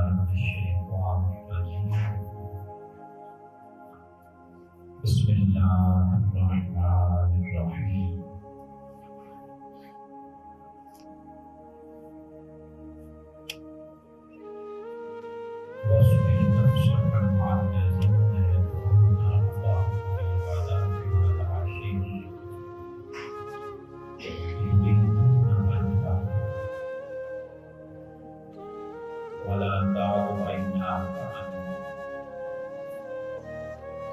من الشیطان الرجیم بسم اللہ الرحمن الرحیم واصبر نفسك مع الذين يدعون ربهم بالغداة والعشي يريدون وجهه ولا تعد عيناك عنهم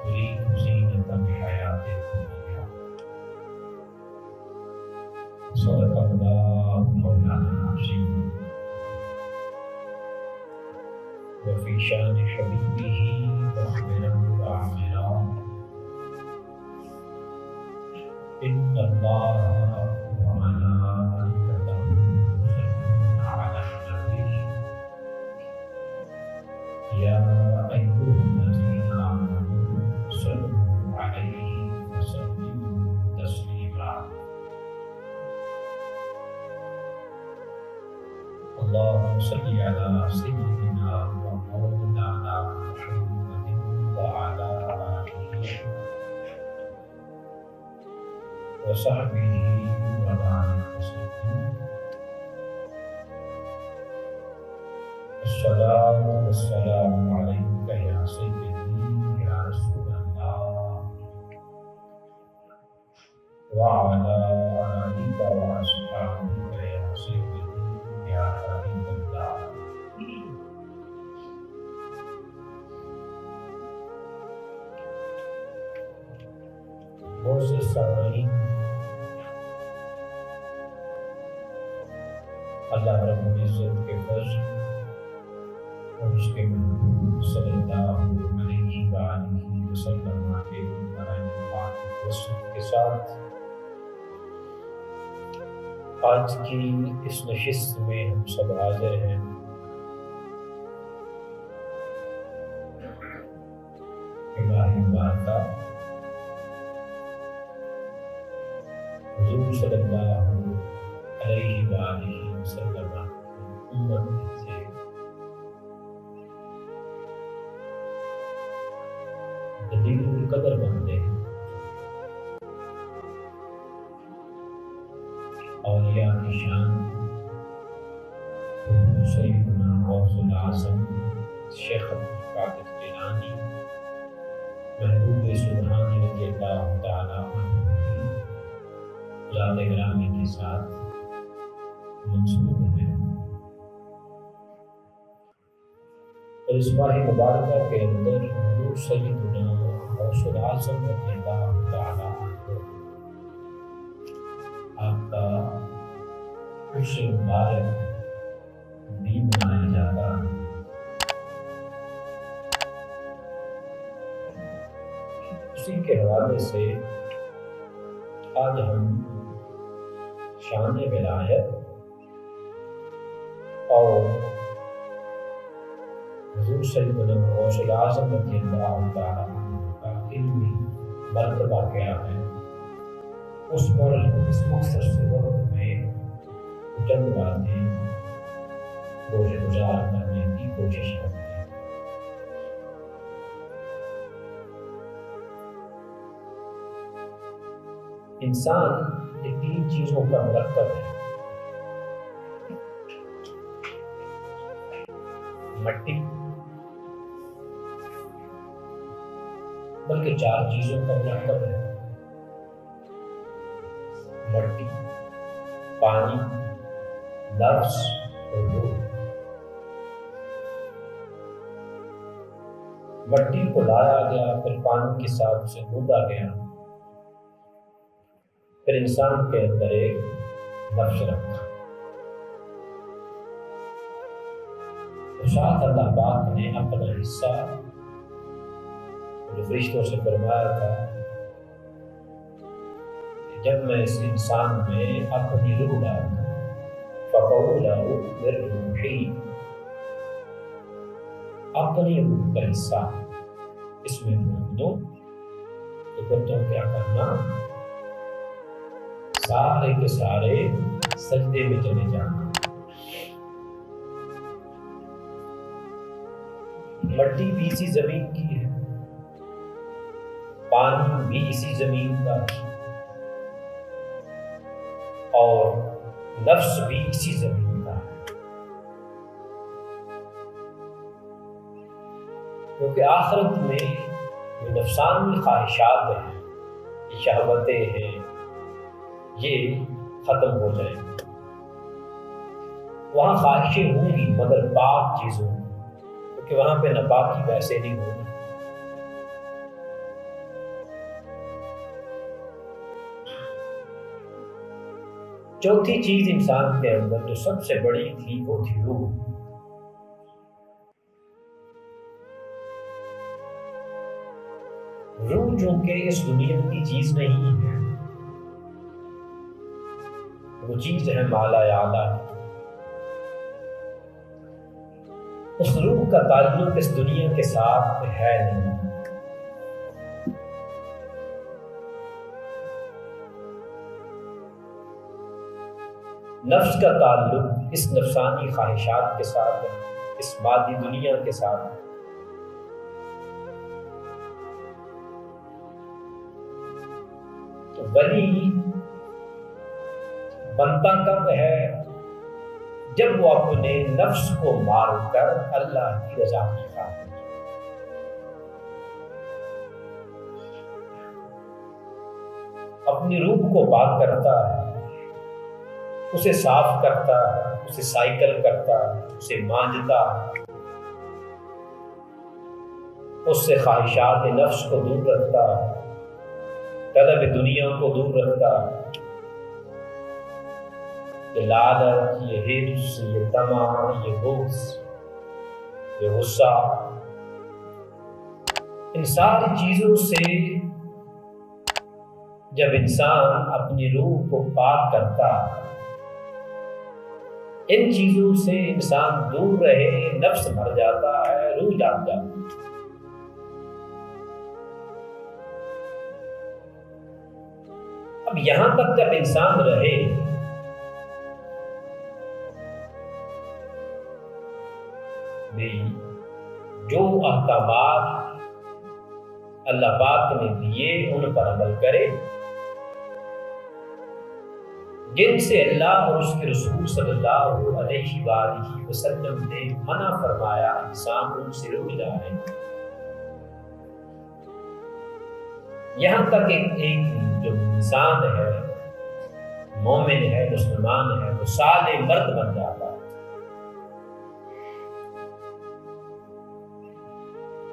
تريد زينة الحياة الدنيا صدق الله مولانا العظيم وفي شان حبيبه مخبرا وعامرا إن الله وملائكته يصلون على النبي يا أيها الذين آمنوا صلوا عليه وسلموا تسليما اللهم صل على سيدنا ومولانا محمد وعلى آله وصحبه وبارك وسلم الصلاة والسلام عليك يا سيدي يا رسول الله وعلى آلك وأصحابك يا سيدي يا حبيب الله معزز سامعین، اللہ رب العزت کے فضل اور اس کے محبوب صلی اللہ علیہ وآلہ وسلم کے برائے پاک وصف کے ساتھ آج کی اس نشست میں ہم سب حاضر ہیں۔ الہی بارگاہ حضور صلی اللہ علیہ وآلہ وسلم امت سے جلیل القدر بندے اولیاء کی شان حضور سیدنا غوث العظم شیخ عبدالقادر جیلانی محبوب سبحانی رضی اللہ تعالیٰ عنہ ذات گرامی کے ساتھ منسوب ہے، اور اس ماہ مبارکہ کے اندر حضور سیدنا غوث العظم رضی اللہ تعالیٰ عنہ آپ کا عرش مبارک بھی منایا جاتا ہے۔ اسی کے حوالے سے آج ہم شان ولایت اور حضور سیدنا غوث العظم رضی اللہ تعالیٰ عنہ کا علمی مرتبہ کیا ہے، اس پر اس مختصر سے وقت میں چند باتیں گزار کرنے کی کوشش کرتے ہیں۔ انسان یہ تین چیزوں کا مرکب ہے: مٹی، بلکہ چار چیزوں کا مرکب ہے: مٹی، پانی، لفظ اور روح۔ مٹی کو لایا گیا، پھر پانی کے ساتھ اسے گوندا گیا، پھر انسان کے اندر ایک نفس رکھا، تو ساتھ اللہ پاک نے اپنا حصہ جو فرشتوں سے فرمایا تھا کہ جب میں اس انسان میں اپنی روح ڈالوں فَقَوْلَهُ مِنْ رُوحِي، اپنی روح کا حصہ اس میں ڈال دو، تو پھر تم کیا کرنا؟ سارے کے سارے سجدے میں چلے جانا۔ مٹی بھی اسی زمین کی ہے، پانی بھی اسی زمین کا ہے، اور نفس بھی اسی زمین کا ہے۔ کیونکہ آخرت میں جو نفسانی خواہشات ہیں، یہ شہوتیں ہیں، یہ ختم ہو جائیں گی۔ وہاں خواہشیں ہوں گی مگر پاک چیزوں، کیونکہ وہاں پہ ناپاکی ویسے نہیں ہوگی۔ چوتھی چیز انسان کے اندر جو سب سے بڑی تھی وہ تھی روح۔ روح چونکہ اس دنیا کی چیز نہیں ہے، وہ چیز ہے مالا اعلیٰ۔ اس روح کا تعلق اس دنیا کے ساتھ ہے نہیں۔ نفس کا تعلق اس نفسانی خواہشات کے ساتھ ہے، اس مادی دنیا کے ساتھ ہے۔ ولی بنتا کب ہے؟ جب وہ اپنے نفس کو مار کر اللہ کی رضا کی خاطر اپنی روح کو پاک کرتا ہے، اسے صاف کرتا ہے، اسے سائیکل کرتا ہے، اسے مانجتا ہے، اس سے خواہشات نفس کو دور رکھتا ہے، طلب دنیا کو دور رکھتا ہے۔ یہ لالچ، یہ حرص، یہ طمع، یہ بغض، یہ غصہ، ان ساری چیزوں سے جب انسان اپنی روح کو پاک کرتا ہے، ان چیزوں سے انسان دور رہے، نفس مر جاتا ہے، روح جاگ جاتی ہے۔ اب یہاں تک جب انسان رہے، جو احکامات اللہ پاک نے دیے ان پر عمل کرے، جن سے اللہ اور اس کے رسول صلی اللہ علیہ وآلہ وسلم نے منع فرمایا، انسان ان سے رک جائے۔ یہاں تک ایک جو انسان ہے، مومن ہے، مسلمان ہے، وہ صالح مرد بن جاتا ہے۔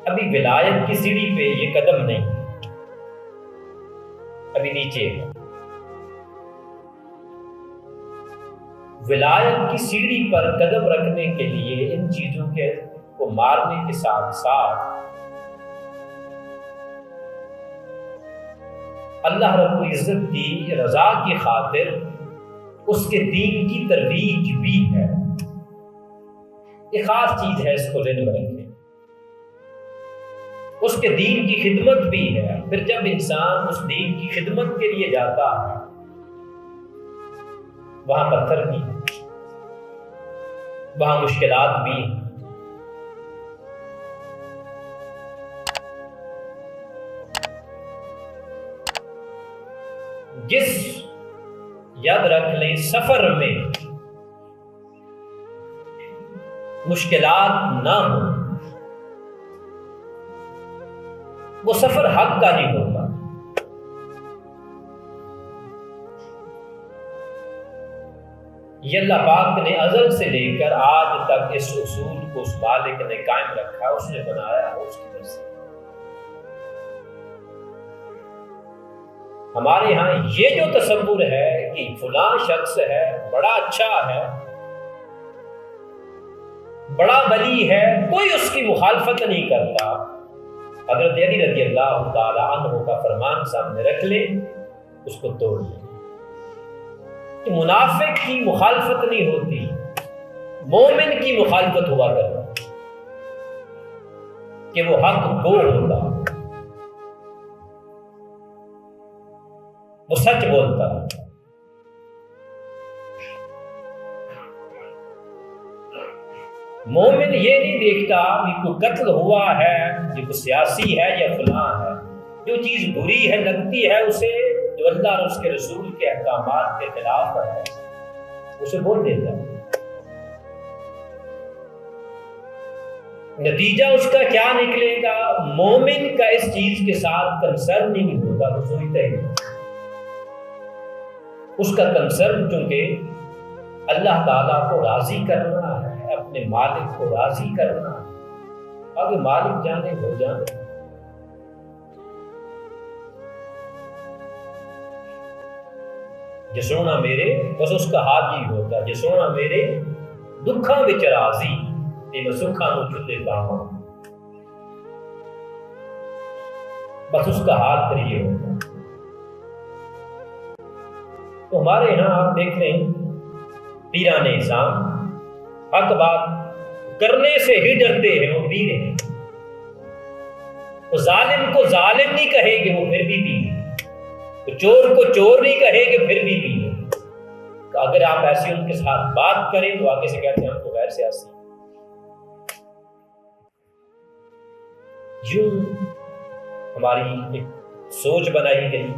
ابھی ولایت کی سیڑھی پہ یہ قدم نہیں ہے، ابھی نیچے ہے۔ ولایت کی سیڑھی پر قدم رکھنے کے لیے ان چیزوں کو مارنے کے ساتھ ساتھ اللہ رب العزت کی رضا کی خاطر اس کے دین کی ترویج بھی ہے۔ یہ خاص چیز ہے، اس کو ذہن میں رکھیں۔ اس کے دین کی خدمت بھی ہے۔ پھر جب انسان اس دین کی خدمت کے لیے جاتا ہے، وہاں پتھر بھی ہیں، وہاں مشکلات بھی ہیں۔ جس یاد رکھ لیں سفر میں مشکلات نہ ہوں، وہ سفر حق کا نہیں ہوتا۔ یہ اللہ پاک نے ازل سے لے کر آج تک اس اصول کو اس مالک نے قائم رکھا، اس نے بنایا ہے، اس کی وجہ سے ہمارے ہاں یہ جو تصور ہے کہ فلاں شخص ہے، بڑا اچھا ہے، بڑا ولی ہے، کوئی اس کی مخالفت نہیں کرتا، حضرت علی رضی اللہ تعالی عنہ کا فرمان سامنے رکھ لیں، اس کو توڑ لیں کہ منافق کی مخالفت نہیں ہوتی، مومن کی مخالفت ہوا کرتی کہ وہ حق گو ہوتا، وہ سچ بولتا۔ مومن یہ نہیں دیکھتا کہ کوئی قتل ہوا ہے، یہ کوئی سیاسی ہے یا فلاں ہے، جو چیز بری ہے لگتی ہے اسے، جو اللہ اور اس کے رسول کے احکامات کے خلاف ہے، اسے بول دیتا ہے۔ نتیجہ اس کا کیا نکلے گا؟ مومن کا اس چیز کے ساتھ کنسرن نہیں ہوگا، وہ سوچتا ہی اس کا کنسرن چونکہ اللہ تعالیٰ کو راضی کرنا ہے، اپنے مالک کو راضی کرنا ہے، آگے مالک جانے ہو جانے۔ جسونا میرے، بس اس کا حال ہی ہوتا، جسونا میرے دکھاں وچ راضی تے میں سکھاں نوں چھلے پاواں، بس اس کا حال پھر یہ ہوتا۔ تو ہمارے یہاں آپ دیکھ رہے ہیں پیران نظام حق بات کرنے سے ہی ڈرتے ہیں، وہ پیر ہیں، وہ ظالم کو ظالم نہیں کہیں گے، وہ پھر بھی پیر ہیں، وہ چور کو چور نہیں کہیں گے، پھر بھی پیر ہیں۔ اگر آپ ایسے ان کے ساتھ بات کریں تو آگے سے کہتے ہیں ہم تو غیر سیاسی۔ یوں ہماری ایک سوچ بنائی گئی،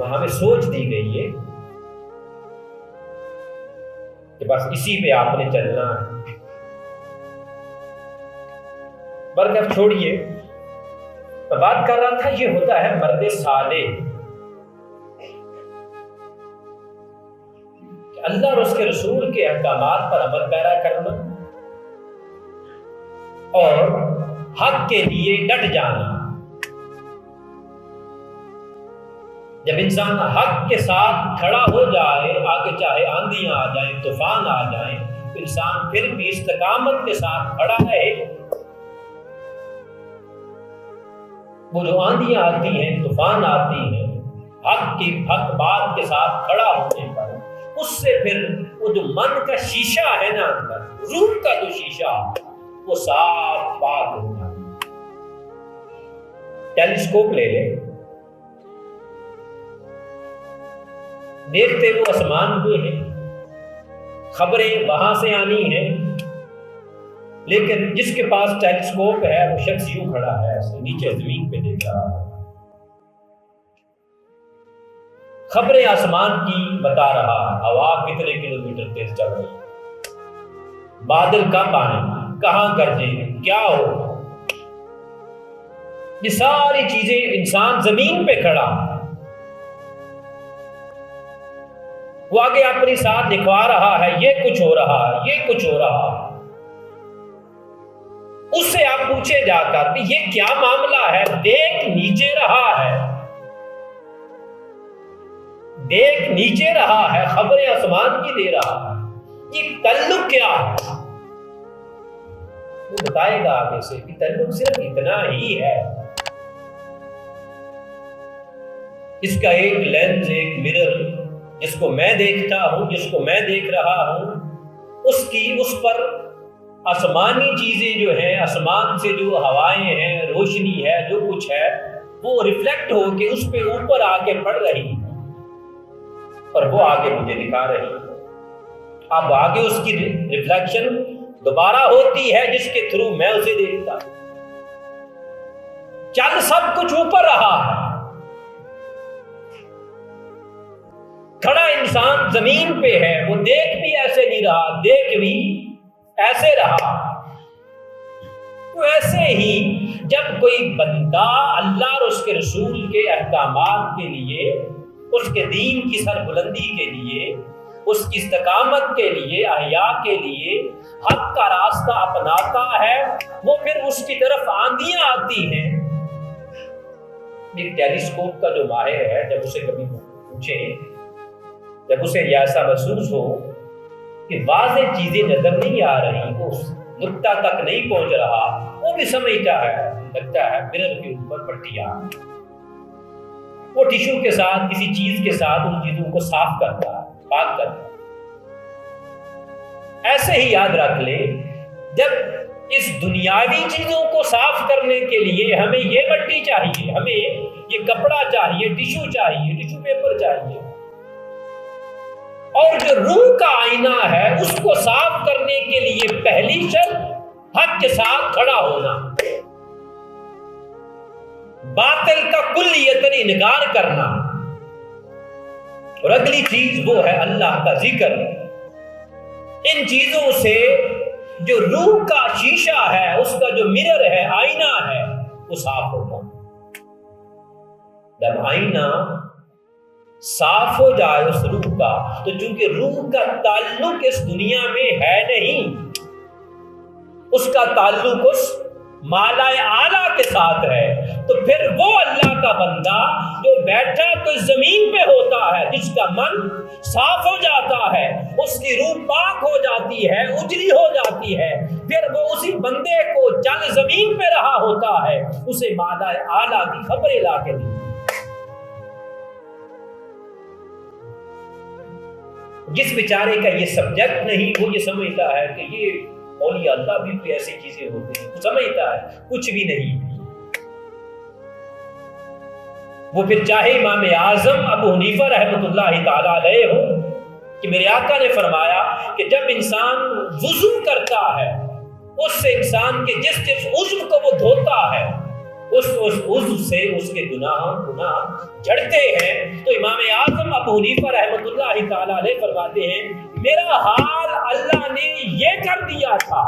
ہمیں سوچ دی گئی ہے کہ بس اسی پہ آپ نے چلنا ہے۔ برکت چھوڑیے، میں بات کر رہا تھا یہ ہوتا ہے مرد صالح، کہ اللہ اور اس کے رسول کے احکامات پر عمل پیرا کرنا اور حق کے لیے ڈٹ جانا۔ جب انسان حق کے ساتھ کھڑا ہو جائے، آگے چاہے آندیاں آ جائیں، طوفان آ جائیں، تو انسان پھر بھی استقامت کے ساتھ کھڑا ہے۔ وہ جو آندیاں آتی ہیں، طوفان آتی ہیں، حق بات کے ساتھ کھڑا ہونے پر اس سے پھر وہ جو من کا شیشہ ہے نا، اندر روح کا جو شیشہ، وہ صاف پاک ہوتا ہے۔ ٹیلیسکوپ لے لیں، دیکھتے وہ آسمان میں ہیں، خبریں وہاں سے آنی ہیں، لیکن جس کے پاس ٹیلیسکوپ ہے وہ شخص یوں کھڑا ہے، ایسے نیچے زمین پہ دیکھ رہا ہے، خبریں آسمان کی بتا رہا ہے، ہوا کتنے کلومیٹر تیز چل رہی ہے، بادل کب آنے، کہاں گرجے، کیا ہو، یہ ساری چیزیں انسان زمین پہ کھڑا ہے، وہ آگے اپنی ساتھ دکھوا رہا ہے، یہ کچھ ہو رہا ہے، یہ کچھ ہو رہا ہے۔ اس سے آپ پوچھے جا کر کہ یہ کیا معاملہ ہے، دیکھ نیچے رہا ہے، دیکھ نیچے رہا ہے، خبریں آسمان کی دے رہا ہے، یہ تعلق کیا ہے؟ وہ بتائے گا آگے سے کہ تعلق صرف اتنا ہی ہے، اس کا ایک لینز، ایک مرر، جس کو میں دیکھتا ہوں، جس کو میں دیکھ رہا ہوں، اس پر آسمانی چیزیں جو ہیں، آسمان سے جو ہوائیں ہیں، روشنی ہے، جو کچھ ہے، وہ ریفلیکٹ ہو کے اس پہ اوپر آ کے پڑ رہی ہے اور وہ آگے مجھے دکھا رہی ہے۔ اب آگے اس کی ریفلیکشن دوبارہ ہوتی ہے جس کے تھرو میں اسے دیکھتا ہوں۔ چل سب کچھ اوپر رہا ہے، کھڑا انسان زمین پہ ہے، وہ دیکھ بھی ایسے نہیں رہا، دیکھ بھی ایسے رہا۔ تو ایسے ہی جب کوئی بندہ اللہ اور اس کے رسول کے احکامات کے لیے، اس کے دین کی سربلندی کے لیے، اس کی استقامت کے لیے، احیاء کے لیے حق کا راستہ اپناتا ہے، وہ پھر اس کی طرف آندیاں آتی ہیں۔ ایک ٹیلیسکوپ کا جو ماہر ہے، جب اسے کبھی پوچھے، جب اسے ایسا محسوس ہو کہ واضح چیزیں نظر نہیں آ رہی، وہ اس نقطہ تک نہیں پہنچ رہا، وہ بھی سمجھتا ہے، لگتا ہے مرر کے اوپر پٹی آ رہی، وہ ٹیشو کے ساتھ، کسی چیز کے ساتھ ان چیزوں کو صاف کرتا ہے، پاک کرتا ہے۔ ایسے ہی یاد رکھ لے، جب اس دنیاوی چیزوں کو صاف کرنے کے لیے ہمیں یہ مٹی چاہیے، ہمیں یہ کپڑا چاہیے، ٹیشو چاہیے، ٹیشو پیپر چاہیے، اور جو روح کا آئینہ ہے اس کو صاف کرنے کے لیے پہلی شرط حق کے ساتھ کھڑا ہونا، باطل کا کلیتاً انکار کرنا، اور اگلی چیز وہ ہے اللہ کا ذکر۔ ان چیزوں سے جو روح کا شیشہ ہے، اس کا جو مرر ہے، آئینہ ہے، وہ صاف ہوگا۔ جب آئینہ صاف ہو جائے اس روح کا، تو چونکہ روح کا تعلق اس دنیا میں ہے نہیں، اس کا تعلق اس مالا اعلیٰ کے ساتھ ہے، تو پھر وہ اللہ کا بندہ جو بیٹھا تو زمین پہ ہوتا ہے، جس کا من صاف ہو جاتا ہے، اس کی روح پاک ہو جاتی ہے، اجلی ہو جاتی ہے، پھر وہ اسی بندے کو چل زمین پہ رہا ہوتا ہے، اسے مالا اعلیٰ کی خبریں لا کے دی۔ جس بیچارے کا یہ سبجیکٹ نہیں، وہ یہ سمجھتا ہے کہ یہ اولیاء اللہ بھی کوئی ایسی چیزیں ہوتی ہیں، وہ سمجھتا ہے کچھ بھی نہیں۔ وہ پھر چاہے امام اعظم ابو حنیفہ رحمۃ اللہ تعالی علیہ ہو، کہ میرے آقا نے فرمایا کہ جب انسان وضو کرتا ہے، اس سے انسان کے جس عضو کو وہ دھوتا ہے، اس عضو سے اس کے گناہ جھڑتے ہیں، تو امام اعظم ابو حنیفہ رحمۃ اللہ تعالی علیہ فرماتے ہیں میرا حال اللہ نے یہ کر دیا تھا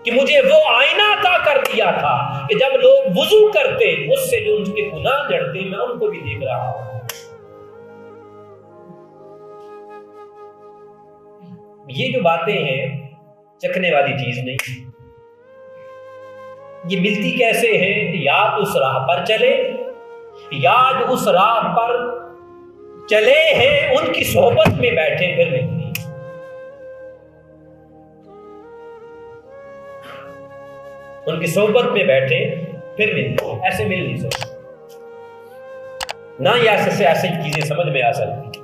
کہ مجھے وہ آئینہ عطا کر دیا تھا کہ جب لوگ وضو کرتے اس سے جو ان کے گناہ جھڑتے میں ان کو بھی دیکھ رہا ہوں۔ یہ جو باتیں ہیں چکھنے والی چیز نہیں، یہ ملتی کیسے ہیں؟ یاد اس راہ پر چلے، یاد اس راہ پر چلے ہیں، ان کی صحبت میں بیٹھے پھر ملتی۔ ان کی صحبت میں بیٹھے پھر ملتی، ایسے مل نہیں سکتے، نہ یہ ایسی چیزیں سمجھ میں آ سکتی،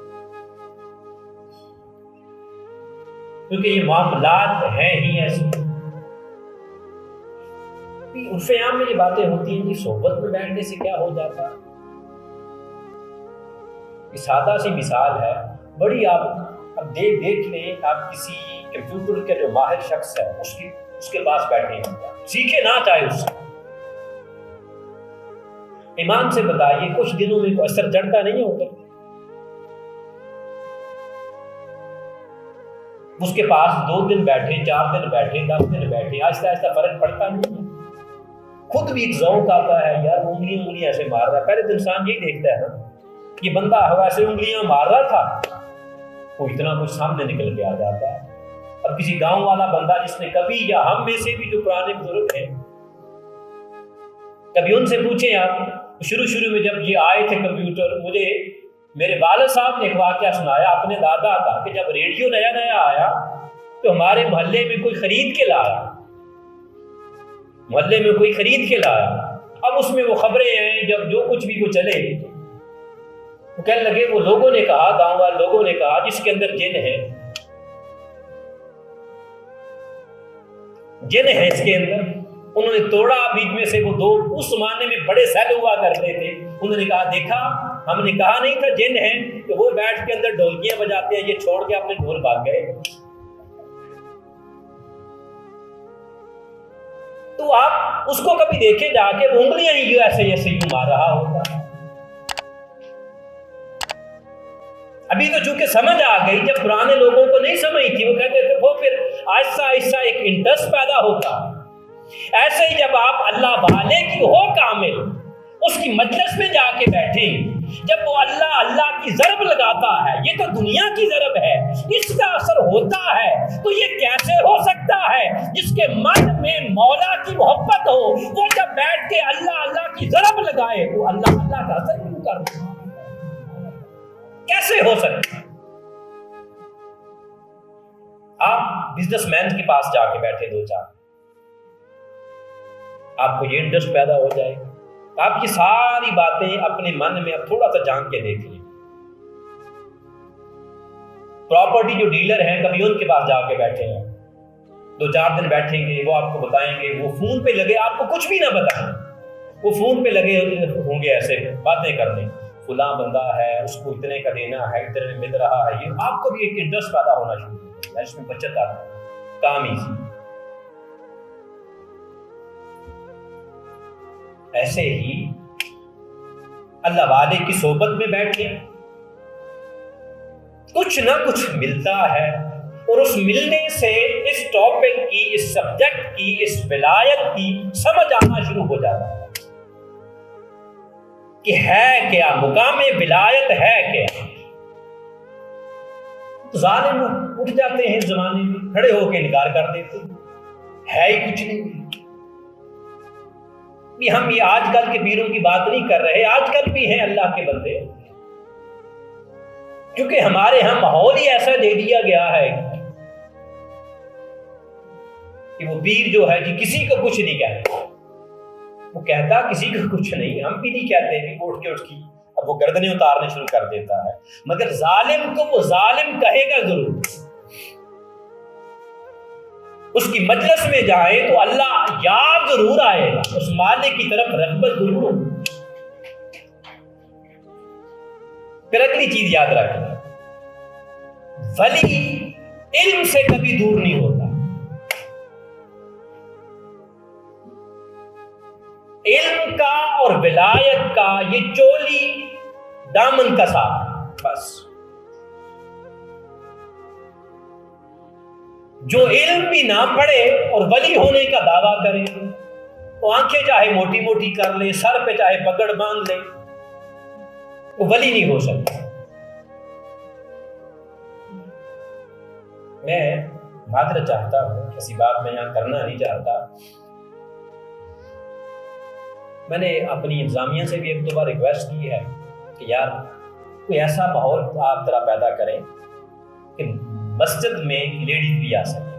کیونکہ یہ معاملات ہیں ہی ایسے۔ عرف عام میں یہ باتیں ہوتی ہیں کہ صحبت میں بیٹھنے سے کیا ہو جاتا ہے۔ یہ سادہ سی مثال ہے، بڑی آپ اب دیکھ لیں، آپ کسی کمپیوٹر کے جو ماہر شخص ہے اس کے پاس بیٹھے ہیں، سیکھے نہ چاہے اس سے، ایمان سے بتائیے کچھ دنوں میں کوئی اثر چڑھتا نہیں ہوتا؟ اس کے پاس 2 دن بیٹھے، 4 دن بیٹھے، 10 دن بیٹھے، آہستہ آہستہ فرق پڑتا نہیں ہے۔ خود بھی ایک ذوق آتا ہے، یار انگلیاں ایسے مار رہا ہے، پہلے تو انسان یہی دیکھتا ہے نا، یہ بندہ ایسے انگلیاں مار رہا تھا، وہ اتنا کچھ سامنے نکل کے آ جاتا ہے۔ اب کسی گاؤں والا بندہ جس نے کبھی، یا ہم میں سے بھی جو پرانے بزرگ ہیں، کبھی ان سے پوچھیں آپ، شروع میں جب یہ آئے تھے کمپیوٹر، مجھے میرے والد صاحب نے ایک واقعہ سنایا اپنے دادا کا، کہ جب ریڈیو نیا آیا تو ہمارے محلے میں کوئی خرید کے لایا، اب اس میں وہ خبریں ہیں، جب جو کچھ بھی وہ چلے، وہ کہنے لگے، وہ لوگوں نے کہا، گاؤں والے لوگوں نے کہا جس کے اندر جن ہے اس کے اندر، انہوں نے توڑا بیچ میں سے وہ 2، اس زمانے میں بڑے سیل ہوا کرتے تھے، انہوں نے کہا دیکھا، ہم نے کہا نہیں تھا جن ہے، کہ وہ بیٹھ کے اندر ڈھولکیاں بجاتے ہیں، یہ چھوڑ کے اپنے ڈھول بھاگ گئے۔ تو آپ اس کو کبھی دیکھیں جا کے، وہ انگلیاں ہی ایسے یوں مار رہا ہوتا ہے۔ ابھی تو چونکہ سمجھ آ گئی، جب پرانے لوگوں کو نہیں سمجھ تھی، وہ کہتے تھے، وہ پھر آہستہ آہستہ ایک انٹرسٹ پیدا ہوتا ہے۔ ایسے ہی جب آپ اللہ والے کی ہو کامل، اس کی مجلس میں جا کے بیٹھیں، جب وہ اللہ کی ضرب لگاتا ہے، یہ تو دنیا کی ضرب ہے، اس کا اثر ہوتا ہے، تو یہ کیسے ہو سکتا ہے جس کے من میں مولا کی محبت ہو، وہ جب بیٹھ کے اللہ کی ضرب لگائے، وہ اللہ کا اثر کیوں کرتا ہے؟ کیسے ہو سکتا ہے؟ آپ بزنس مین کے پاس جا کے بیٹھے 2-4، آپ کو یہ انٹرسٹ پیدا ہو جائے گا۔ آپ کی ساری باتیں اپنے من میں اب تھوڑا سا جان کے دیکھ لیں۔ پراپرٹی جو ڈیلر ہیں، کبھی ان کے پاس جا کے بیٹھے ہیں، 2-4 دن بیٹھیں گے، وہ آپ کو بتائیں گے، وہ فون پہ لگے، آپ کو کچھ بھی نہ بتائیں، وہ فون پہ لگے ہوں گے ایسے باتیں کرنے، فلاں بندہ ہے اس کو اتنے کا دینا ہے، اتنے میں مل رہا ہے، یہ آپ کو بھی ایک انٹرسٹ پیدا ہونا شروع ہو جائے گا، اس میں بچت آتا ہے، کام ایزی۔ ایسے ہی اللہ والے کی صحبت میں بیٹھے کچھ نہ کچھ ملتا ہے، اور اس ملنے سے اس ٹاپک کی، اس سبجیکٹ کی، اس ولایت کی سمجھ آنا شروع ہو جاتا ہے کہ ہے کیا مقام ولایت، ہے کیا۔ ظالم اٹھ جاتے ہیں اس زمانے میں، کھڑے ہو کے انکار کر دیتے ہیں، ہے ہی کچھ نہیں۔ ہم یہ آج کل کے پیروں کی بات نہیں کر رہے، آج کل بھی ہیں اللہ کے بندے، کیونکہ ہمارے ہاں ماحول ہی ایسا دے دیا گیا ہے کہ وہ پیر جو ہے کہ کسی کو کچھ نہیں کہتا، وہ کہتا کسی کو کچھ نہیں، ہم بھی نہیں کہتے کہ اٹھ کے اب وہ گردنیں اتارنے شروع کر دیتا ہے، مگر ظالم کو وہ ظالم کہے گا ضرور۔ اس کی مجلس میں جائے تو اللہ یاد ضرور آئے گا، اس مالک کی طرف رغبت ضرور ہوگی۔ پھر اگلی چیز یاد رکھنا، ولی علم سے کبھی دور نہیں ہوتا۔ علم کا اور ولایت کا یہ چولی دامن کا ساتھ، بس جو علم بھی نہ پڑھے اور ولی ہونے کا دعویٰ کرے، وہ آنکھیں چاہے موٹی موٹی کر لے، سر پہ چاہے پگڑ باندھ لے، وہ ولی نہیں ہو سکتا۔ میں معذرت چاہتا ہوں، ایسی بات میں یہاں کرنا نہیں چاہتا، میں نے اپنی انتظامیہ سے بھی ایک دو بار ریکویسٹ کی ہے کہ یار کوئی ایسا ماحول آپ ذرا پیدا کریں کہ مسجد میں لیڈیز بھی آ سکیں۔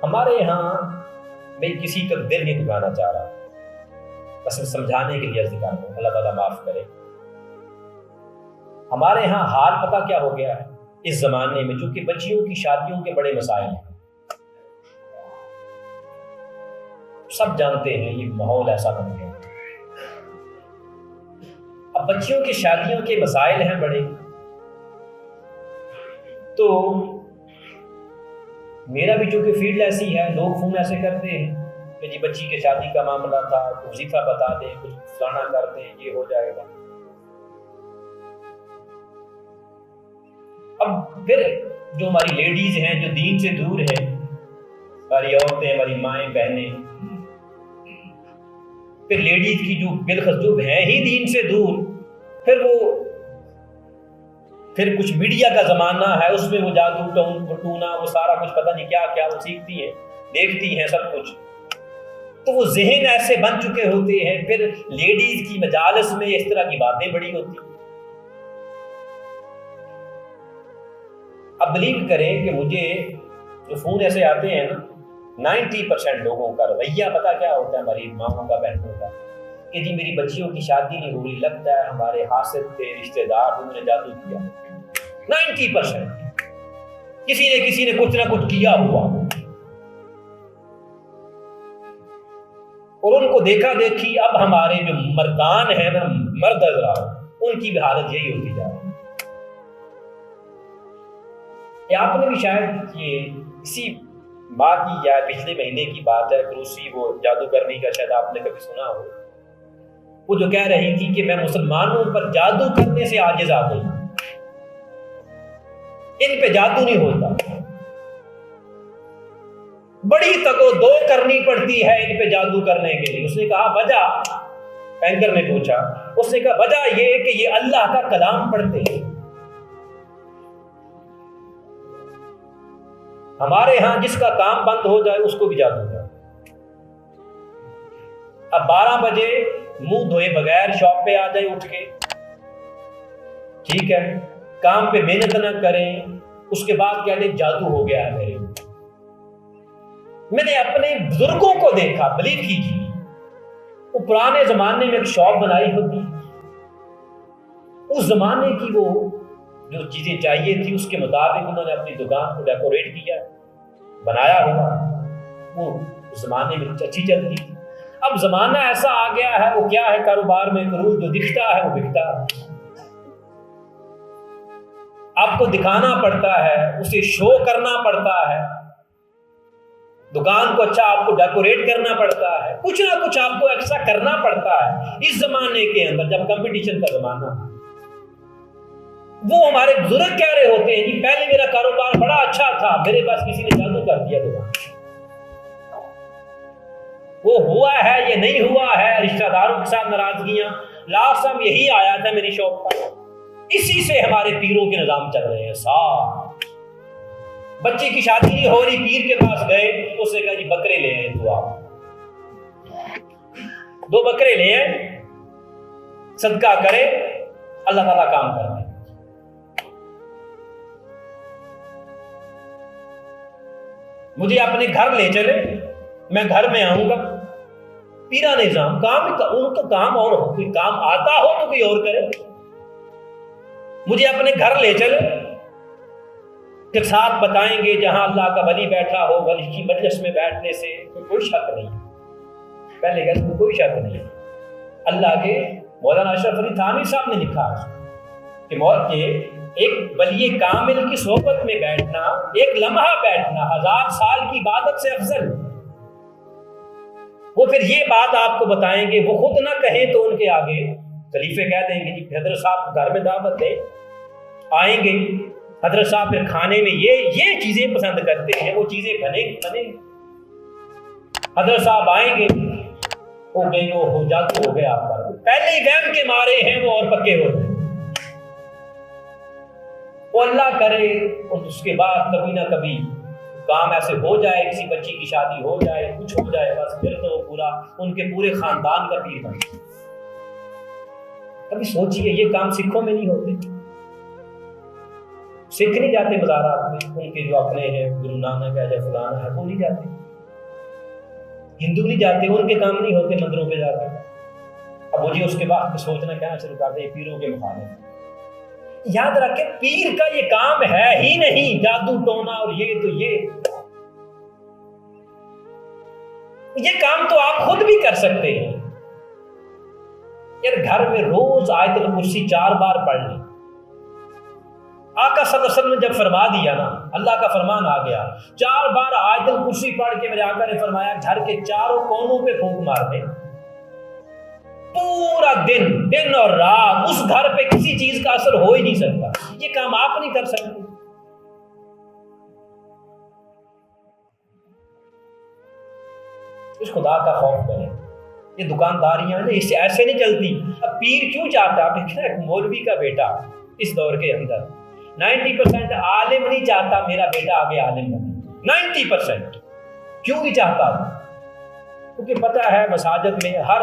ہمارے یہاں میں کسی کا دل نہیں دکھانا چاہ رہا، بس سمجھانے کے لیے عرض کر دوں، اللہ تعالیٰ معاف کرے۔ ہمارے یہاں حال پتہ کیا ہو گیا ہے اس زمانے میں، چونکہ بچیوں کی شادیوں کے بڑے مسائل ہیں، سب جانتے ہیں یہ ماحول ایسا بن گیا۔ اب بچیوں کی شادیوں کے مسائل ہیں بڑے، تو میرا بھی چونکہ فیلڈ ایسی ہے، لوگ فون ایسے کرتے ہیں کہ جی بچی کے شادی کا معاملہ تھا، کچھ وظیفہ بتا دیں، کچھ فلانا کر دیں، یہ ہو جائے گا۔ اب پھر جو ہماری لیڈیز ہیں جو دین سے دور ہیں، ہماری عورتیں، ہماری مائیں بہنیں، پھر لیڈیز کی جو بالخصوص جو ہیں ہی دین سے دور، پھر کچھ میڈیا کا زمانہ ہے، اس میں وہ جادو ٹونا، وہ سارا کچھ پتہ نہیں کیا کیا وہ سیکھتی ہیں، دیکھتی ہیں سب کچھ، تو وہ ذہن ایسے بن چکے ہوتے ہیں، پھر لیڈیز کی مجالس میں اس طرح کی باتیں بڑی ہوتی ہیں۔ اب بلیو کریں کہ مجھے جو فون ایسے آتے ہیں نا، 90% لوگوں کا رویہ پتہ کیا ہوتا ہے، ہماری ماؤں کا، بہنوں کا، کہ جی میری بچیوں کی شادی نہیں ہوئی، لگتا ہے ہمارے حاسد تھے رشتہ دار، انہوں نے جادو کیا۔ 90% کسی نے کچھ نہ کچھ کیا ہوا، اور ان کو دیکھا دیکھی اب ہمارے جو مردان ہیں نا، مرد حضرات، ان کی بھی حالت یہی ہوتی جا رہی ہے۔ آپ نے بھی شاید یہ اسی بات کی، یا پچھلے مہینے کی بات ہے، کروسی وہ جادوگرنی کا، شاید آپ نے کبھی سنا ہو، وہ جو کہہ رہی تھی کہ میں مسلمانوں پر جادو کرنے سے عاجز آ گئی، ان پہ جادو نہیں ہوتا، بڑی تگو دو کرنی پڑتی ہے ان پہ جادو کرنے کے لیے۔ اس نے کہا وجہ، اینکر نے پوچھا، اس نے کہا وجہ یہ کہ یہ اللہ کا کلام پڑھتے ہیں۔ ہمارے ہاں جس کا کام بند ہو جائے اس کو بھی جادو ہے۔ اب 12 بجے منہ دھوئے بغیر شاپ پہ آ جائے اٹھ کے، ٹھیک ہے، کام پہ محنت نہ کریں، اس کے بعد کہہ دیں جادو ہو گیا ہے میرے۔ میں نے اپنے بزرگوں کو دیکھا، بلیو کیجیے، وہ پرانے زمانے میں ایک شاپ بنائی ہوتی، اس زمانے کی وہ جو چیزیں چاہیے تھی اس کے مطابق انہوں نے اپنی دکان کو ڈیکوریٹ کیا، بنایا ہوا، وہ اس زمانے میں اچھی چلتی تھی۔ اب زمانہ ایسا آ گیا ہے، وہ کیا ہے، کاروبار میں کرول جو دکھتا ہے وہ بکتا ہے، آپ کو دکھانا پڑتا ہے، اسے شو کرنا پڑتا ہے، دکان کو اچھا آپ کو ڈیکوریٹ کرنا پڑتا ہے، کچھ نہ کچھ آپ کو ایسا کرنا پڑتا ہے اس زمانے کے اندر جب کمپٹیشن کا زمانہ ہے۔ وہ ہمارے بزرگ کہہ رہے ہوتے ہیں جی پہلے میرا کاروبار بڑا اچھا تھا، میرے پاس کسی نے جادو کر دیا دکان، وہ ہوا ہے یا نہیں ہوا ہے، رشتہ داروں کے ساتھ ناراضگیاں، لاسٹ ٹائم یہی آیا تھا میری شاپ پر، اسی سے ہمارے پیروں کے نظام چل رہے ہیں۔ صاحب بچے کی شادی نہیں ہو رہی، پیر کے پاس گئے، اس نے کہا جی بکرے لے آئے، تو آپ 2 بکرے لے آئے، صدقہ کرے، اللہ تعالیٰ کام کر رہے ہیں۔ مجھے اپنے گھر لے چلے، میں گھر میں آؤں گا، پیرا نظام کام، ان کا کام اور ہو، کوئی کام آتا ہو تو کوئی اور کرے، مجھے اپنے گھر لے چلے، پھر ساتھ بتائیں گے جہاں اللہ کا ولی بیٹھا ہو، ولی کی مجلس میں بیٹھنے سے کوئی شک نہیں ہے، پہلے گھر میں کوئی شک نہیں ہے۔ اللہ کے مولانا اشرف علی تھانوی صاحب نے لکھا کہ موت کے ایک ولی کامل کی صحبت میں بیٹھنا، ایک لمحہ بیٹھنا 1000 سال کی عبادت سے افضل۔ وہ پھر یہ بات آپ کو بتائیں گے، وہ خود نہ کہیں تو ان کے آگے خلیفے کہہ دیں گے جی حضرت صاحب گھر میں دعوت دیں، آئیں گے حضرت صاحب پھر کھانے میں یہ چیزیں پسند کرتے ہیں، وہ چیزیں بنے حضرت صاحب آئیں گے، ہو گئی وہ ہو جادو ہو گیا آپ کا، پہلے ہی وہم کے مارے ہیں وہ اور پکے ہو گئے، وہ اللہ کرے اس کے بعد کبھی نہ کبھی کام ایسے ہو جائے، کسی بچی کی شادی ہو جائے، کچھ ہو جائے، بس پھر تو وہ پورا ان کے پورے خاندان کا پیر بن جائے۔ کبھی سوچئے یہ کام سکھوں میں نہیں ہوتے، سکھ نہیں جاتے مزارات میں، ان کے جو اپنے ہیں گرو نانک ہے یا فلانا ہے وہ نہیں جاتے، ہندو نہیں جاتے، ان کے کام نہیں ہوتے مندروں پہ جاتے۔ اب مجھے اس کے بعد سوچنا کہنا شروع کرتے ہیں پیروں کے مخالف۔ یاد رکھیں پیر کا یہ کام ہے ہی نہیں جادو ٹونا اور یہ تو یہ کام تو آپ خود بھی کر سکتے ہیں یار، گھر میں روز آیت الکرسی 4 بار پڑھ لیں۔ آقا صلی اللہ علیہ وسلم نے جب فرما دیا نا، اللہ کا فرمان آ گیا، 4 بار آیت الکرسی پڑھ کے میرے آقا نے فرمایا گھر کے چاروں کونوں پہ پھونک مار دیں، پورا دن اور رات اس گھر پہ کسی چیز کا اثر ہو ہی نہیں سکتا۔ یہ کام آپ نہیں کر سکتے۔ اس خدا کا خوف کریں، یہ دکانداریاں نا اس سے ایسے نہیں چلتی۔ اب پیر کیوں چاہتا ہے؟ ایک مولوی کا بیٹا اس دور کے اندر 90% عالم نہیں چاہتا میرا بیٹا آگے عالم بنے، 90% کیوں نہیں چاہتا؟ کیونکہ پتہ ہے مساجد میں ہر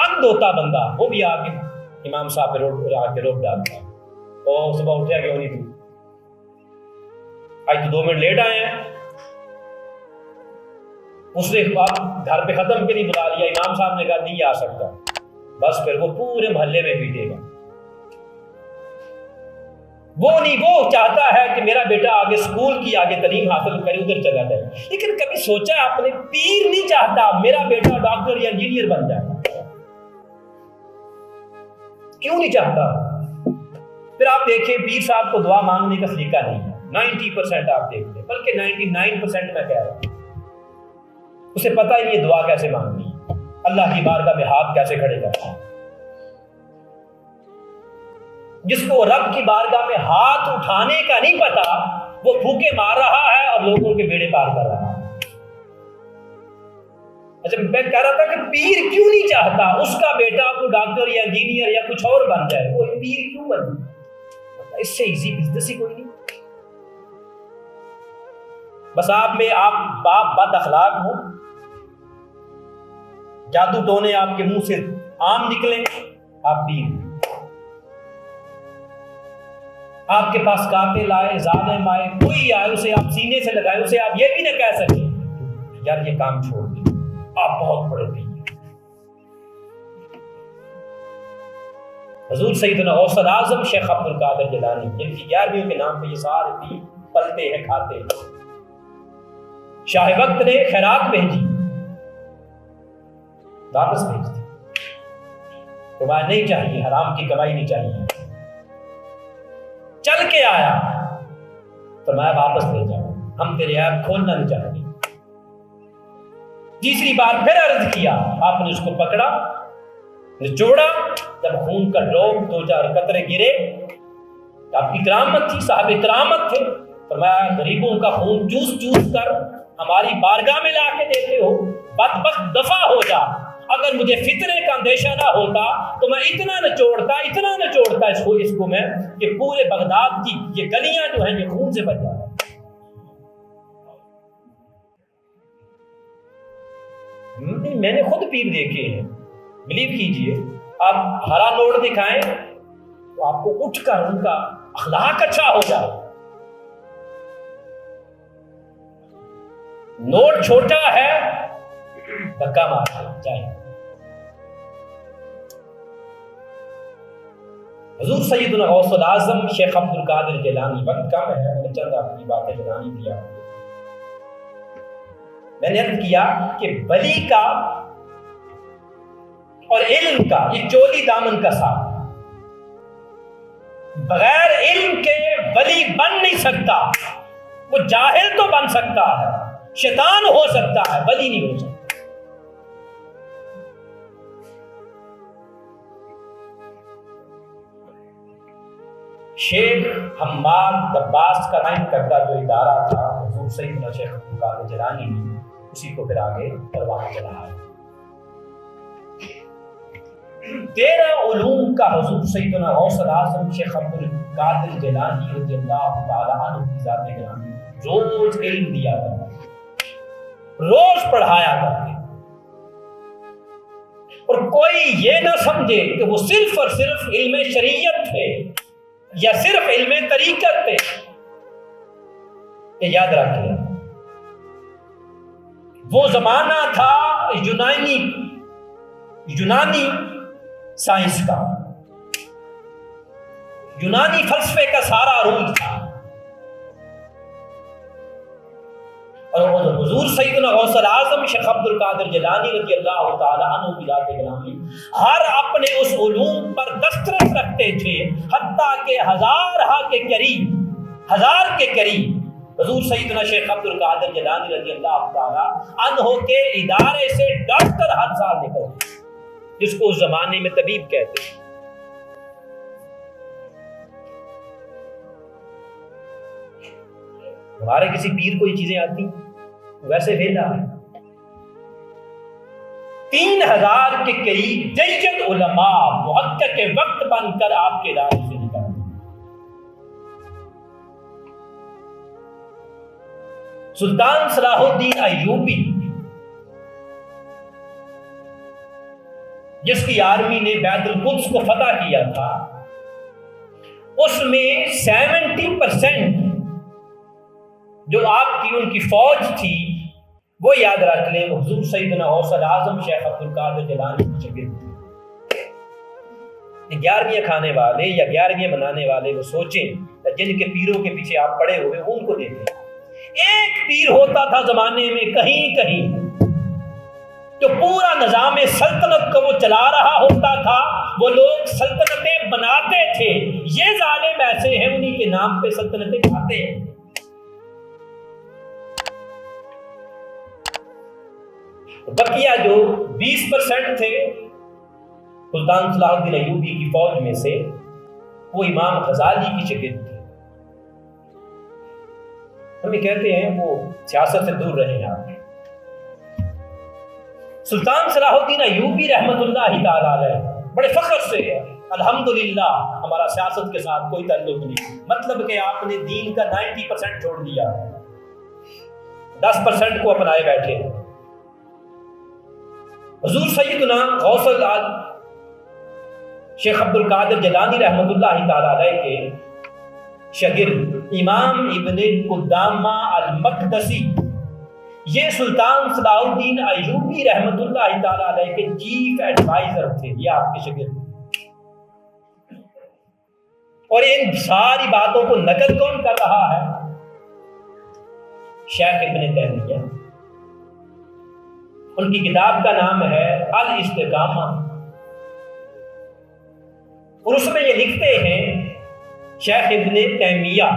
اندھ ہوتا بندہ وہ بھی آگے امام صاحب پہ روک ڈالتا ہے، اور صبح اٹھیا کیوں نہیں تو آج تو 2 منٹ لیٹ آئے ہیں، اس نے گھر پہ ختم کے نہیں بلا لیا، امام صاحب نے کہا نہیں آ سکتا، بس پھر وہ پورے محلے میں پیٹے گا۔ وہ نہیں، وہ چاہتا ہے کہ میرا بیٹا آگے اسکول کی آگے تعلیم حاصل کرے، ادھر چلا جائے، لیکن کبھی سوچا آپ نے پیر نہیں چاہتا میرا بیٹا ڈاکٹر یا انجینئر بن جائے، کیوں نہیں چاہتا؟ پھر آپ دیکھیں پیر صاحب کو دعا مانگنے کا طریقہ نہیں ہے، 90% آپ دیکھ لیں، بلکہ 99% میں کہہ رہا ہوں، اسے پتہ ہی نہیں دعا کیسے مانگنی ہے، اللہ کی بارگاہ میں ہاتھ کیسے کھڑے کرنا ہے۔ جس کو رب کی بارگاہ میں ہاتھ اٹھانے کا نہیں پتا، وہ پھوکے مار رہا ہے اور لوگوں کے بیڑے پار کر رہا ہے۔ اچھا میں کہہ رہا تھا کہ پیر کیوں نہیں چاہتا اس کا بیٹا کو ڈاکٹر یا انجینئر یا کچھ اور بن جائے، وہ پیر کیوں بنے؟ اس سے ایزی بزنس ہی کوئی نہیں۔ بس آپ میں آپ باپ بد اخلاق ہوں، جادو ٹونے آپ کے منہ سے عام نکلیں، آپ پیر ہیں۔ آپ کے پاس قاتل آئے، ظالم آئے، کوئی آئے، اسے آپ سینے سے لگائے، اسے آپ یہ بھی نہ کہہ سکیں یار یہ کام چھوڑ دیں، آپ بہت بڑے نہیں۔ حضور سیدنا غوث اعظم شیخ عبد القادر جیلانی جن کی 11ویں کے نام پہ یہ سارے پیر پلتے ہیں کھاتے ہیں، شاہ وقت نے خیرات بھیجی، واپس بھیج دی. فرمایا نہیں چاہیے، حرام کی کمائی نہیں چاہیے. چل کے آیا، فرمایا واپس لے جاؤ، ہم تیرے عیب کھولنا نہیں چاہتے. تیسری بار پھر عرض کیا، آپ نے اس کو پکڑا، نچوڑا، جب خون کا ڈروپ 2-4 قطرے گرے، آپ کی کرامت تھی، صاحب کرامت تھے. فرمایا غریبوں کا خون چوس چوس کر ہماری بارگاہ میں لا کے دیتے ہو، بدبخت دفع ہو جا. اگر مجھے فتنے کا اندیشہ نہ ہوتا تو میں اتنا نچوڑتا اس کو میں کہ پورے بغداد کی یہ گلیاں جو ہیں یہ خون سے بچ جاتا. میں نے خود پیر دیکھے ہیں، بلیو کیجئے. آپ ہرا نوٹ دکھائیں تو آپ کو اٹھ کر ان کا اخلاق اچھا ہو جائے. نوٹ چھوٹا ہے، دھکا مار جائے. حضور سیدنا غوث العظم شیخ عبد القادر جیلانی، وقت کم ہے، میں نے چند اپنی باتیں بتانی تھی آپ کو. میں نے عرض کیا کہ ولی کا اور علم کا یہ چولی دامن کا ساتھ، بغیر علم کے ولی بن نہیں سکتا. وہ جاہل تو بن سکتا ہے، شیطان ہو سکتا ہے، ولی نہیں ہو سکتا. شیخ حماد دباس کا قائم کرتا جو ادارہ تھا حضور سیدنا شیخ عبد القادر جیلانی نے اسی کو پھر آگے پرواہ چلایا. 13 علوم کا حضور سیدنا غوث العظم شیخ عبد القادر جیلانی رضی اللہ تعالی عنہ کی ذات گرامی روز علم دیا کرتے، روز پڑھایا کرتے. اور کوئی یہ نہ سمجھے کہ وہ صرف اور صرف علم شریعت تھے یا صرف علم طریقت تھے. یہ یاد رکھیں، وہ زمانہ تھا یونانی سائنس کا، یونانی فلسفے کا سارا عروج تھا. اور حضور سیدنا غوث العظم شیخ عبد القادر جیلانی رضی اللہ تعالی عنہ کی ذات گرامی ہر اپنے اس علوم پر دسترس رکھتے تھے، حتیٰ کہ 1000 کے قریب حضور سیدنا شیخ عبد القادر جیلانی رضی اللہ تعالی عنہ کے ادارے سے ڈاکٹر ہر سال نکلتے، جس کو اس زمانے میں طبیب کہتے ہیں. ہمارے کسی پیر کو یہ چیزیں آتی ویسے ویلا ہے. 3000 کے قریب جید علماء محقق کے وقت بن کر آپ کے ادارے سے نکلتے. سلطان صلاح الدین ایوبی جس کی آرمی نے بیت القدس کو فتح کیا تھا، اس میں 70% جو آپ کی ان کی فوج تھی وہ یاد رکھ لیں حضور سیدنا غوث العظم شیخ عبد القادر جیلانی کی شاگرد تھے. 11ویں کھانے والے یا 11ویں منانے والے وہ سوچیں، جن کے پیروں کے پیچھے آپ پڑے ہوئے ان کو دیکھیں. ایک پیر ہوتا تھا زمانے میں کہیں جو پورا نظام سلطنت کو وہ چلا رہا ہوتا تھا. وہ لوگ سلطنتیں بناتے تھے، یہ ظالم ایسے ہیں انہی کے نام پہ سلطنتیں کھاتے ہیں. بقیہ جو 20% تھے سلطان صلاح الدین ایوبی کی فوج میں سے، وہ امام غزالی کی شاگرد تھے. ہمیں کہتے ہیں وہ سیاست سے دور رہے ہیں. سلطان صلاح الدین ایوبی رحمت اللہ تعالی علیہ بڑے فخر سے الحمدللہ ہمارا سیاست کے ساتھ کوئی تعلق نہیں، مطلب کہ آپ نے دین کا 90% چھوڑ دیا، 10% کو اپنائے بیٹھے. حضور سیدنا غوث العظم شیخ عبد القادر جیلانی رحمت اللہ تعالی علیہ کے شاگرد امام ابن قدامہ المقدسی، یہ سلطان صلاح الدین ایوبی رحمت اللہ تعالی علیہ کے چیف ایڈوائزر تھے. یہ آپ کے شاگرد، اور ان ساری باتوں کو نقل کون کر رہا ہے؟ شیخ ابن تیمیہ. ان کی کتاب کا نام ہے الاستقامہ، اور اس میں یہ لکھتے ہیں شیخ ابن تیمیہ،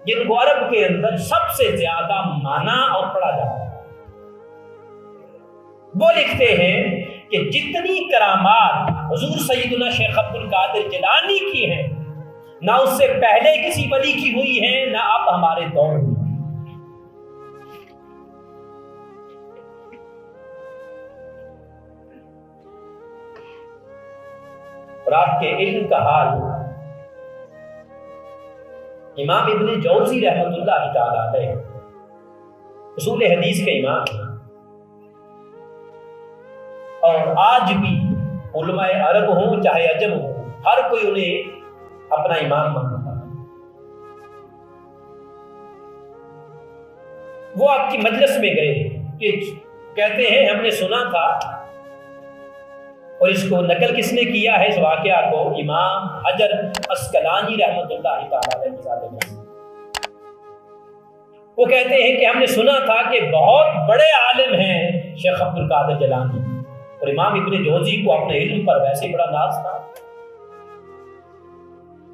جن کو عرب کے اندر سب سے زیادہ مانا اور پڑھا جاتا ہے، وہ لکھتے ہیں کہ جتنی کرامات حضور سیدنا شیخ عبد القادر جیلانی کی ہیں، نہ اس سے پہلے کسی ولی کی ہوئی ہیں، نہ اب ہمارے دور میں۔ اور آپ کے علم کا حال امام ابن جوزی رحمۃ اللہ تعالی علیہ اصول حدیث کے امام ہیں، اور آج بھی علماء عرب ہوں چاہے عجم ہوں، ہر کوئی انہیں اپنا امام مانتا ہے۔ وہ آپ کی مجلس میں گئے کہ کہتے ہیں ہم نے سنا تھا، اور اس کو نقل کس نے کیا ہے اس واقعہ کو؟ امام حجر عسقلانی رحمۃ اللہ تعالی علیہ۔ وہ کہتے ہیں کہ ہم نے سنا تھا کہ بہت بڑے عالم ہیں شیخ عبد القادر جیلانی، اور امام ابن جوزی کو اپنے علم پر ویسے بڑا ناز تھا۔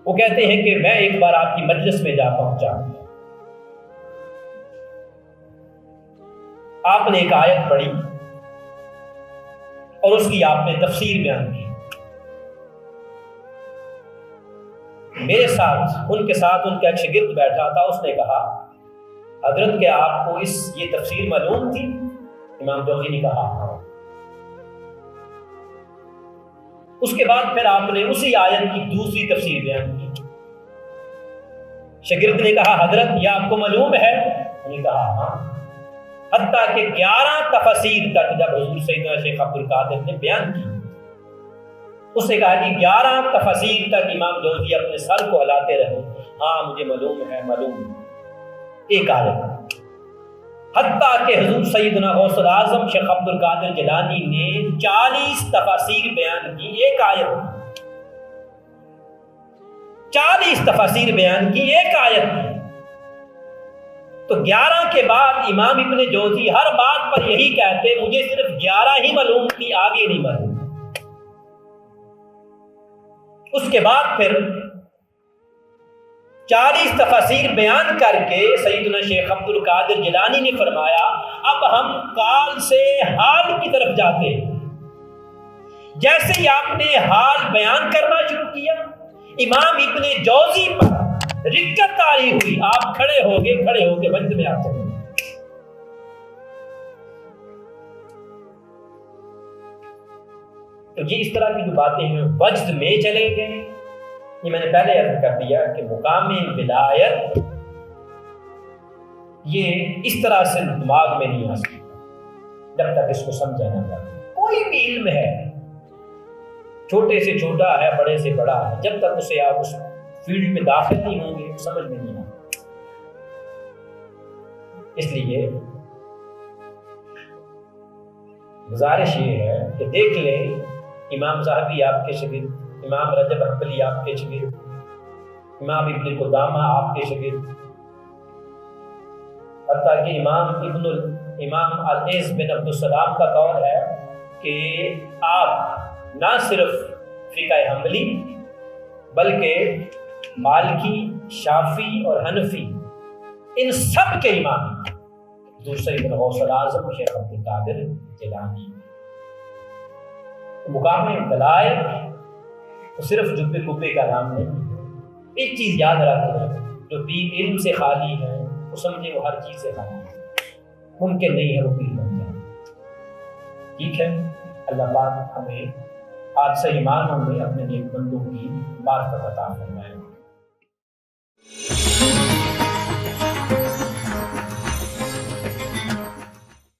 وہ کہتے ہیں کہ میں ایک بار آپ کی مجلس میں جا پہنچا، آپ نے ایک آیت پڑھی اور اس کی آپ نے تفسیر بیان کی۔ میرے ساتھ ان کے ساتھ ان کا ایک شاگرد بیٹھا تھا، اس نے کہا حضرت کیا آپ کو یہ تفسیر معلوم تھی؟ امام جوزی نے کہا ہاں۔ اس کے بعد پھر آپ نے اسی آیت کی دوسری تفسیر بیان کی۔ شاگرد نے کہا حضرت یہ آپ کو معلوم ہے؟ انہوں نے کہا ہاں۔ حتیٰ کہ 11 تفاسیر تک جب حضور سیدنا شیخ عبد القادر نے بیان کی، اس نے کہا کہ 11 تفاسیر تک امام جوزی اپنے سر کو ہلاتے رہے، ہاں مجھے معلوم ہے معلوم ہے، ایک آیت۔ حتیٰ کہ حضور سیدنا غوث الاعظم شیخ عبد القادر جیلانی نے 40 تفاسیر بیان کی، ایک آیت، 40 تفاسیر بیان کی ایک آیت۔ تو 11 کے بعد امام ابن جوزی ہر بات پر یہی کہتے مجھے صرف 11 ہی معلوم تھی، آگے نہیں معلوم۔ اس کے بعد پھر 40 تفاسیر بیان کر کے سیدنا شیخ عبد القادر جیلانی نے فرمایا اب ہم قال سے حال کی طرف جاتے ہیں۔ جیسے ہی آپ نے حال بیان کرنا شروع کیا، امام ابن جوزی پر رکت طاری ہوئی، آپ کھڑے ہو کے وجد میں آتے ہیں۔ تو یہ اس طرح کی جو باتیں ہیں وجد میں چلے گئے، یہ میں نے پہلے عرض کر دیا کہ مقام ولایت یہ اس طرح سے دماغ میں نہیں آ سکتا جب تک اس کو سمجھا نہ جائے۔ کوئی بھی علم ہے، چھوٹے سے چھوٹا ہے، بڑے سے بڑا ہے، جب تک اسے آپ اس فیلڈ میں داخل نہیں ہوں گے سمجھ میں نہیں آتا۔ اس لیے گزارش یہ ہے کہ دیکھ لیں امام ذہبی آپ کے شاگرد، امام رجب حنبلی آپ کے شاگرد، امام ابن قدامہ آپ کے شاگرد، حتیٰ کہ امام العز بن عبد السلام کا قول ہے کہ آپ نہ صرف فقہ حنبلی بلکہ مالکی، شافعی اور حنفی ان سب کے امام حضور سیدنا غوث الاعظم شیخ عبد القادر جیلانی۔ مقام ولایت صرف جبے کبے کا نام نہیں۔ ایک چیز یاد رکھیں، جو بھی علم سے خالی ہے وہ سمجھے وہ ہر چیز سے خالی ہے، ممکن نہیں ہے وہ پیر بن جائے۔ ٹھیک ہے، اللہ پاک ہمیں آج سے ایمانوں میں اپنے نیک بندوں کی معرفت عطا فرمائے۔